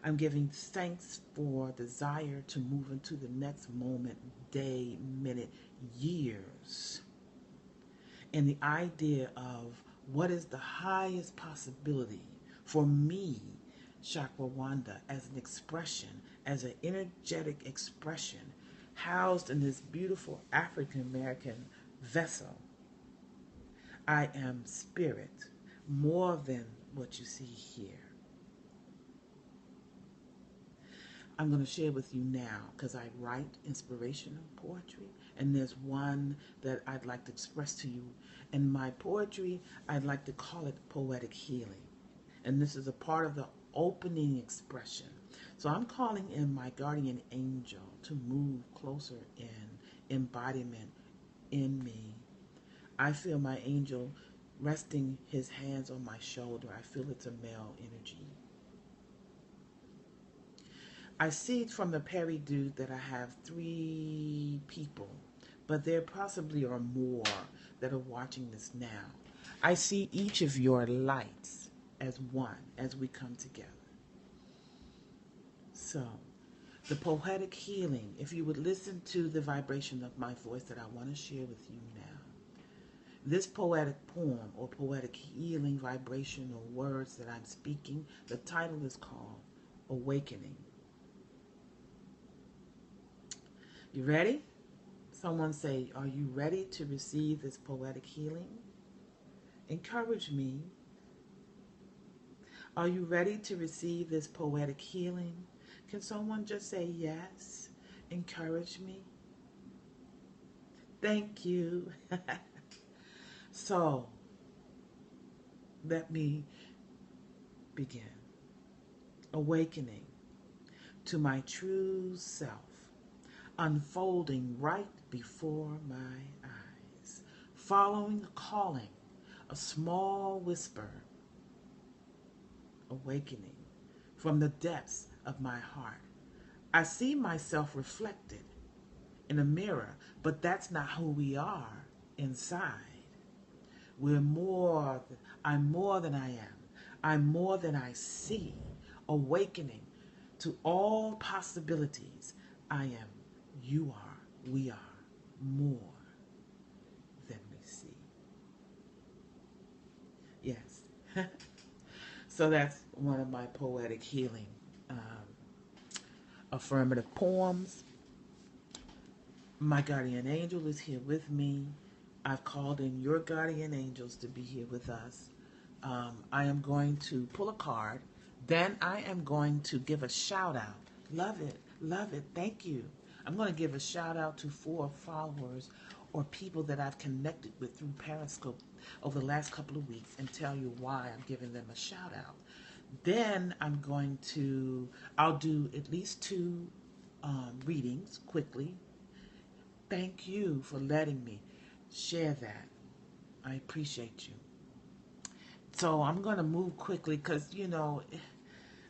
I'm giving thanks for desire to move into the next moment, day, minute, years. And the idea of what is the highest possibility for me, Chakra Wanda, as an expression, as an energetic expression, housed in this beautiful African American vessel. I am spirit, more than what you see here. I'm going to share with you now because I write inspirational poetry, and there's one that I'd like to express to you. In my poetry, I'd like to call it poetic healing. And this is a part of the opening expression. So I'm calling in my guardian angel to move closer in embodiment in me. I feel my angel resting his hands on my shoulder. I feel it's a male energy. I see from the Perry dude that I have 3 people, but there possibly are more that are watching this now. I see each of your lights as one as we come together. So, the poetic healing, if you would listen to the vibration of my voice that I want to share with you now. This poetic poem or poetic healing vibration or words that I'm speaking, the title is called Awakening. You ready? Someone say, are you ready to receive this poetic healing? Encourage me. Are you ready to receive this poetic healing? Can someone just say yes? Encourage me. Thank you. So, let me begin. Awakening to my true self, unfolding right before my eyes, following the calling, a small whisper, awakening from the depths of my heart. I see myself reflected in a mirror, but that's not who we are inside. I'm more than I am. I'm more than I see. Awakening to all possibilities. I am, you are, we are more than we see. Yes. So that's one of my poetic healing affirmative poems. My guardian angel is here with me. I've called in your guardian angels to be here with us. I am going to pull a card. Then I am going to give a shout out. Love it. Love it. Thank you. I'm going to give a shout out to 4 followers or people that I've connected with through Periscope over the last couple of weeks and tell you why I'm giving them a shout out. Then I'll do at least 2 readings quickly. Thank you for letting me share that. I appreciate you. So I'm going to move quickly because,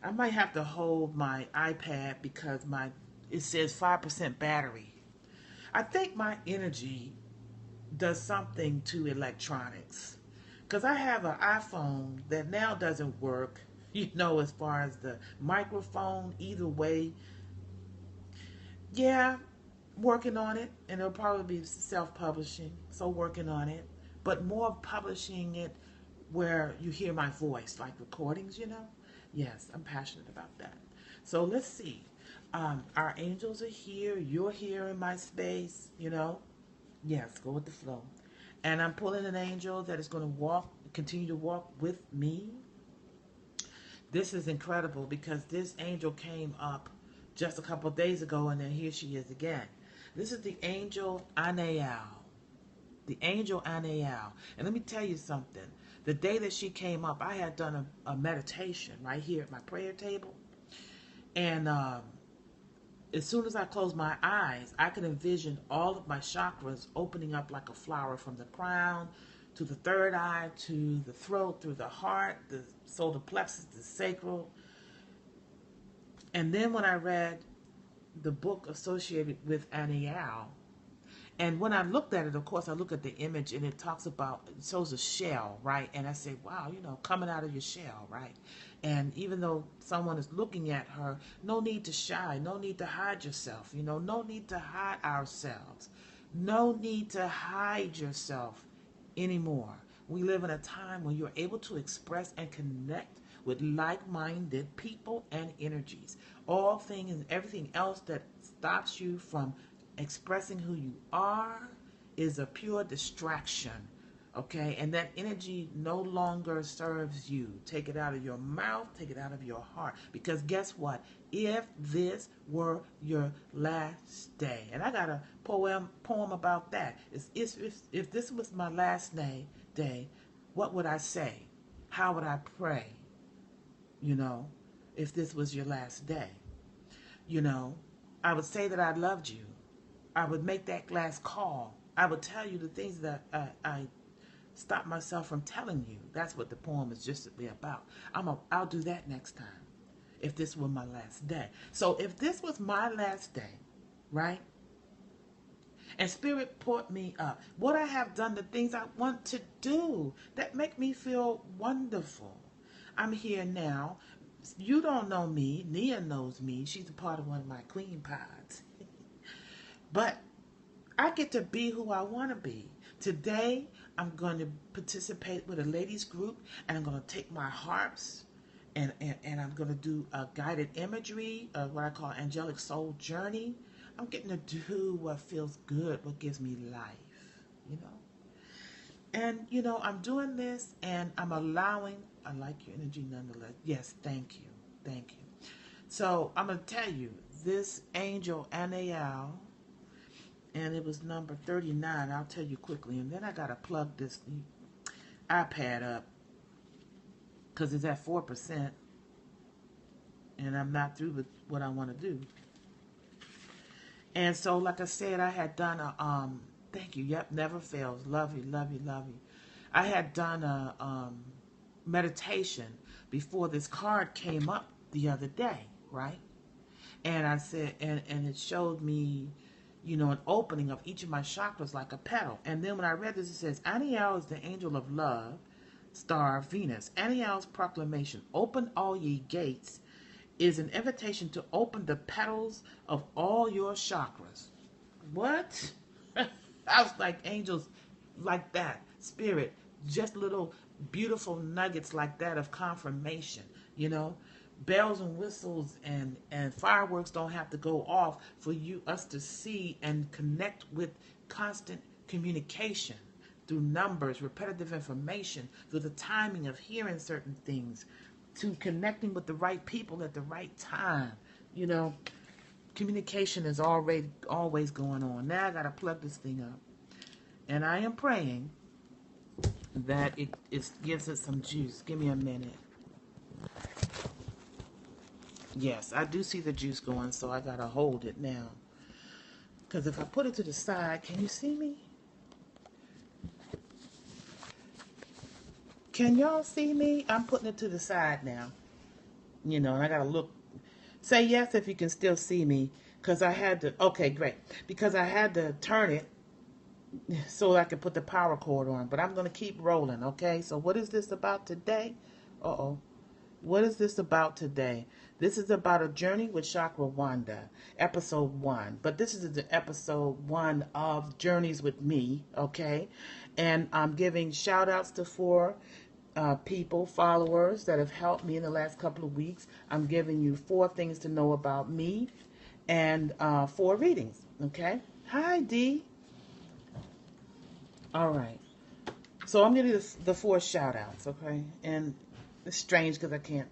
I might have to hold my iPad because it says 5% battery. I think my energy does something to electronics because I have an iPhone that now doesn't work, as far as the microphone. Either way, yeah, working on it, and it'll probably be self-publishing, so working on it, but more publishing it where you hear my voice, like recordings, Yes, I'm passionate about that. So let's see. Our angels are here. You're here in my space, Yes, go with the flow. And I'm pulling an angel that is going to continue to walk with me. This is incredible because this angel came up just a couple of days ago, and then here she is again. This is the angel Anael. The angel Anael. And let me tell you something. The day that she came up, I had done a meditation right here at my prayer table. And as soon as I closed my eyes, I could envision all of my chakras opening up like a flower, from the crown to the third eye, to the throat, through the heart, the solar plexus, the sacral. And then when I read the book associated with Anael, And when I looked at it, of course, I look at the image and it talks about, it shows a shell, right? And I say, wow, coming out of your shell, right? And even though someone is looking at her, no need to shy, no need to hide yourself, no need to hide ourselves, no need to hide yourself anymore. We live in a time when you're able to express and connect with like-minded people and energies. All things and everything else that stops you from expressing who you are is a pure distraction. Okay, and that energy no longer serves you. Take it out of your mouth, take it out of your heart. Because guess what? If this were your last day, and I got a poem about that. If this was my last day, what would I say? How would I pray? If this was your last day, I would say that I loved you. I would make that last call. I would tell you the things that I stop myself from telling you. That's what the poem is just about. I'll do that next time if this were my last day. So if this was my last day, right? And Spirit put me up. What I have done, the things I want to do that make me feel wonderful. I'm here now. You don't know me. Nia knows me. She's a part of one of my queen pods. But I get to be who I want to be. Today, I'm going to participate with a ladies group, and I'm going to take my harps, and I'm going to do a guided imagery, what I call angelic soul journey. I'm getting to do what feels good, what gives me life, And, I'm doing this, and I'm allowing, I like your energy nonetheless. Yes, thank you. Thank you. So I'm going to tell you, this angel, Anael, and it was number 39. I'll tell you quickly. And then I got to plug this iPad up because it's at 4%. And I'm not through with what I want to do. And so, like I said, I had done a, thank you. Yep, never fails. Love you, love you, love you. I had done a meditation before this card came up the other day, right? And I said, and it showed me, an opening of each of my chakras like a petal. And then when I read this, it says, Aniel is the angel of love, star Venus. Aniel's proclamation, open all ye gates, is an invitation to open the petals of all your chakras. What? I was like angels like that. Spirit, just little beautiful nuggets like that of confirmation, bells and whistles and fireworks don't have to go off for us to see and connect with constant communication through numbers, repetitive information, through the timing of hearing certain things, to connecting with the right people at the right time. Communication is always going on. Now I got to plug this thing up. And I am praying that it gives it some juice. Give me a minute. Yes, I do see the juice going, so I gotta hold it now. Because if I put it to the side, can you see me? Can y'all see me? I'm putting it to the side now. And I gotta look. Say yes if you can still see me. Because I had to, okay, great. Because I had to turn it so I could put the power cord on. But I'm gonna keep rolling, okay? So what is this about today? Uh-oh. What is this about today? This is about a journey with Chakra Wanda, episode 1. But this is the episode 1 of Journeys with Me, okay? And I'm giving shout outs to 4 people, followers that have helped me in the last couple of weeks. I'm giving you 4 things to know about me and 4 readings, okay? Hi, Dee. All right. So I'm going to do the 4 shout outs, okay? And it's strange because I can't.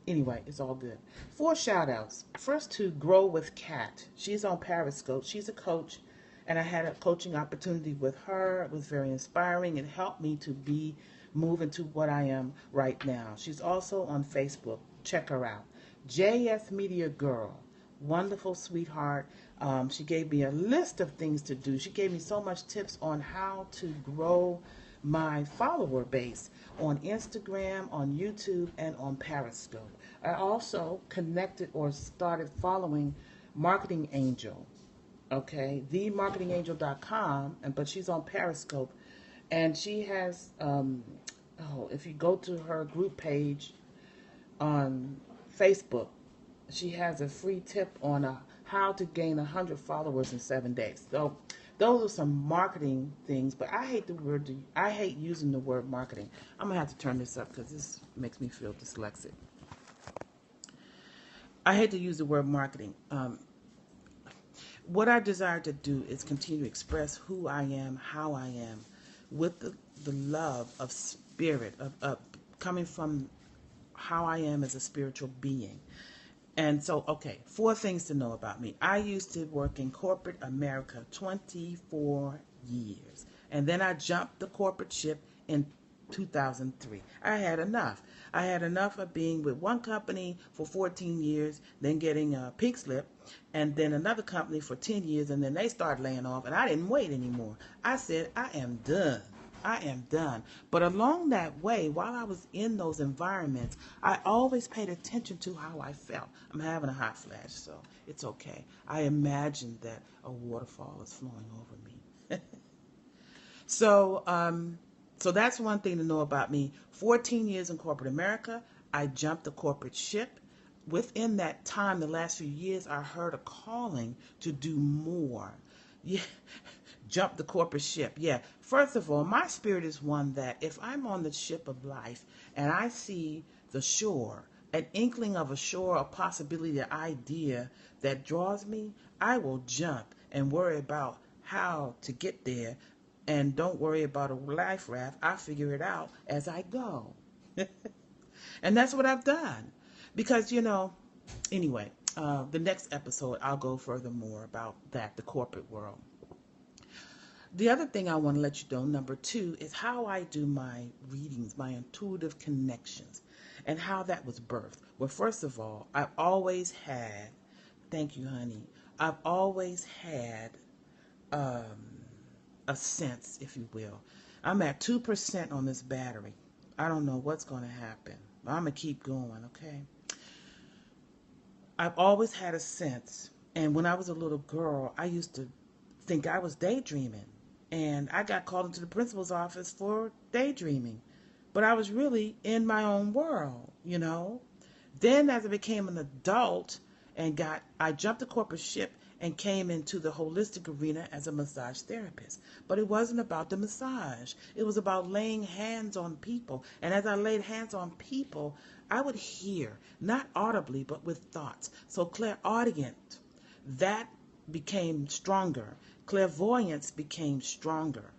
Anyway, it's all good. 4 shout outs. First to Grow with Kat. She's on Periscope. She's a coach, and I had a coaching opportunity with her. It was very inspiring. It helped me to move into what I am right now. She's also on Facebook. Check her out. JS Media Girl. Wonderful sweetheart. She gave me a list of things to do. She gave me so much tips on how to grow my follower base on Instagram, on YouTube, and on Periscope. I also connected or started following Marketing Angel. Okay, themarketingangel.com, but she's on Periscope, and she has if you go to her group page on Facebook, she has a free tip on how to gain 100 followers in 7 days. So those are some marketing things, but I hate using the word marketing. I'm gonna have to turn this up because this makes me feel dyslexic. I hate to use the word marketing. What I desire to do is continue to express who I am, how I am, with the love of spirit, of coming from how I am as a spiritual being. And so, okay, 4 things to know about me. I used to work in corporate America 24 years. And then I jumped the corporate ship in 2003. I had enough. I had enough of being with one company for 14 years, then getting a pink slip, and then another company for 10 years, and then they started laying off, and I didn't wait anymore. I said, I am done. I am done. But along that way, while I was in those environments, I always paid attention to how I felt. I'm having a hot flash, so it's okay. I imagined that a waterfall is flowing over me. So that's one thing to know about me. 14 years in corporate America, I jumped the corporate ship. Within that time, the last few years, I heard a calling to do more. Yeah, jump the corporate ship. Yeah. First of all, my spirit is one that if I'm on the ship of life and I see the shore, an inkling of a shore, a possibility, an idea that draws me, I will jump and worry about how to get there, and don't worry about a life raft. I figure it out as I go. And that's what I've done. Because, anyway, the next episode, I'll go further more about that, the corporate world. The other thing I want to let you know, number 2, is how I do my readings, my intuitive connections, and how that was birthed. Well, first of all, I've always had, thank you, honey, I've always had a sense, if you will. I'm at 2% on this battery. I don't know what's going to happen. I'm going to keep going, okay? I've always had a sense, and when I was a little girl, I used to think I was daydreaming, and I got called into the principal's office for daydreaming, but I was really in my own world, Then as I became an adult I jumped the corporate ship and came into the holistic arena as a massage therapist. But it wasn't about the massage. It was about laying hands on people. And as I laid hands on people, I would hear, not audibly, but with thoughts. So clairaudient, that became stronger. Clairvoyance became stronger.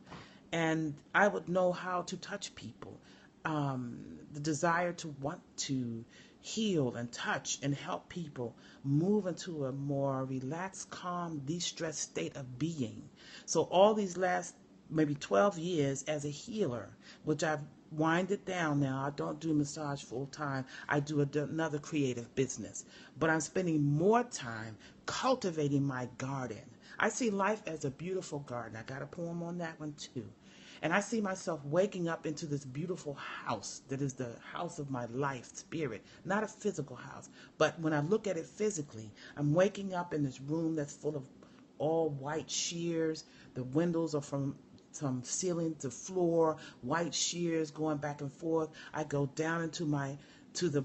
And I would know how to touch people. The desire to want to heal and touch and help people move into a more relaxed, calm, de-stressed state of being. So all these last maybe 12 years as a healer, which I've winded down now. I don't do massage full time. I do another creative business. But I'm spending more time cultivating my garden. I see life as a beautiful garden. I got a poem on that one too. And I see myself waking up into this beautiful house that is the house of my life spirit, not a physical house. But when I look at it physically, I'm waking up in this room that's full of all white shears. The windows are from ceiling to floor, white shears going back and forth. I go down into the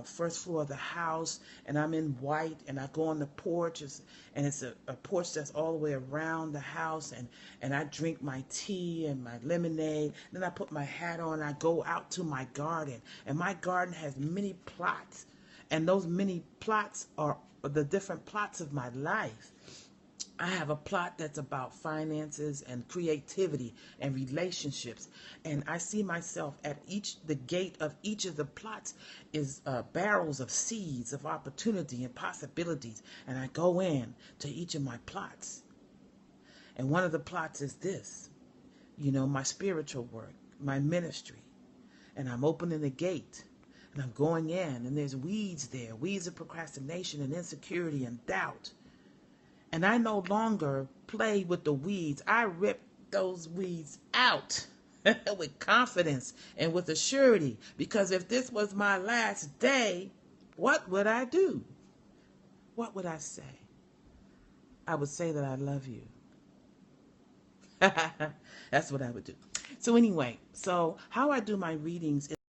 first floor of the house, and I'm in white, and I go on the porch, and it's a porch that's all the way around the house, and I drink my tea and my lemonade. Then I put my hat on, and I go out to my garden, and my garden has many plots, and those many plots are the different plots of my life. I have a plot that's about finances and creativity and relationships. And I see myself at the gate of each of the plots is barrels of seeds of opportunity and possibilities. And I go in to each of my plots. And one of the plots is this, my spiritual work, my ministry. And I'm opening the gate. And I'm going in, and there's weeds there, weeds of procrastination and insecurity and doubt. And I no longer play with the weeds. I rip those weeds out with confidence and with assurity. Because if this was my last day, what would I do? What would I say? I would say that I love you. That's what I would do. So anyway, so how I do my readings